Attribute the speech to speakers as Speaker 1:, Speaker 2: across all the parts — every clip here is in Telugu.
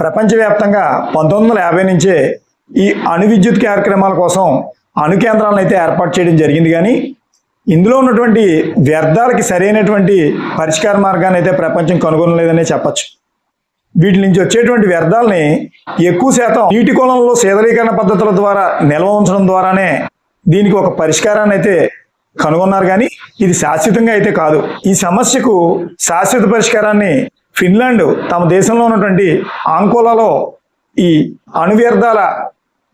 Speaker 1: ప్రపంచవ్యాప్తంగా 1950 నుంచే ఈ అణు విద్యుత్ కార్యక్రమాల కోసం అణు కేంద్రాలను అయితే ఏర్పాటు చేయడం జరిగింది. కానీ ఇందులో ఉన్నటువంటి వ్యర్థాలకి సరైనటువంటి పరిష్కార మార్గాన్ని అయితే ప్రపంచం కనుగొనలేదనే చెప్పచ్చు. వీటి నుంచి వచ్చేటువంటి వ్యర్థాలని ఎక్కువ శాతం నీటి కొలంలో శీతలీకరణ పద్ధతుల ద్వారా నిల్వ ఉంచడం ద్వారానే దీనికి ఒక పరిష్కారాన్ని అయితే కనుగొన్నారు. కానీ ఇది శాశ్వతంగా అయితే కాదు. ఈ సమస్యకు శాశ్వత పరిష్కారాన్ని ఫిన్లాండ్ తమ దేశంలో ఉన్నటువంటి ఆంకోలాలో ఈ అణు వ్యర్థాల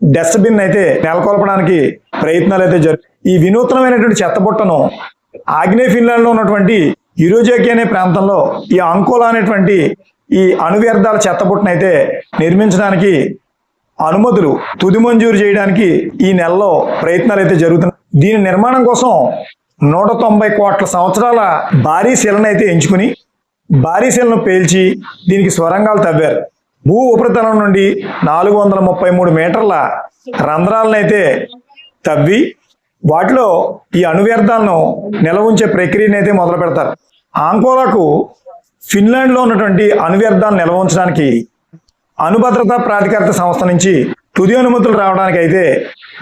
Speaker 1: డస్ట్బిన్ అయితే నెలకొల్పడానికి ప్రయత్నాలు అయితే జరుగుతాయి. ఈ వినూత్నమైనటువంటి చెత్తబుట్టను ఆగ్నేయ ఫిన్లాండ్లో ఉన్నటువంటి యురోజాకి అనే ప్రాంతంలో ఈ ఆంకోలా అనేటువంటి ఈ అణు వ్యర్థాల చెత్తబుట్టను అయితే నిర్మించడానికి అనుమతులు తుది మంజూరు చేయడానికి ఈ నెలలో ప్రయత్నాలు అయితే జరుగుతున్నాయి. దీని నిర్మాణం కోసం 190 కోట్ల సంవత్సరాల భారీ శిలను అయితే ఎంచుకుని భారీ శిలను పేల్చి దీనికి స్వరంగాలు తవ్వారు. భూ ఉపరితలం నుండి 433 మీటర్ల రంధ్రాలను అయితే తవ్వి వాటిలో ఈ అణు వ్యర్థాలను నిల్వ ఉంచే ప్రక్రియను అయితే మొదలు పెడతారు. ఆంకోలాకు ఫిన్లాండ్లో ఉన్నటువంటి అణు వ్యర్థాలను నిల్వ ఉంచడానికి అణుభద్రతా ప్రాధికారిత సంస్థ నుంచి తుది అనుమతులు రావడానికి అయితే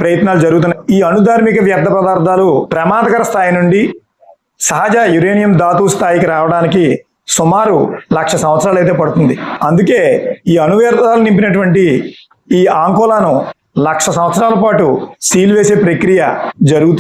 Speaker 1: ప్రయత్నాలు జరుగుతున్నాయి. ఈ అణుధార్మిక వ్యర్థ పదార్థాలు ప్రమాదకర స్థాయి నుండి సహజ యురేనియం ధాతు స్థాయికి రావడానికి సుమారు 1,00,000 సంవత్సరాలు అయితే పడుతుంది. అందుకే ఈ అణు వ్యర్థాలు నింపినటువంటి ఈ ఆంకోలాను 1,00,000 సంవత్సరాల పాటు సీల్ వేసే ప్రక్రియ జరుగుతుంది.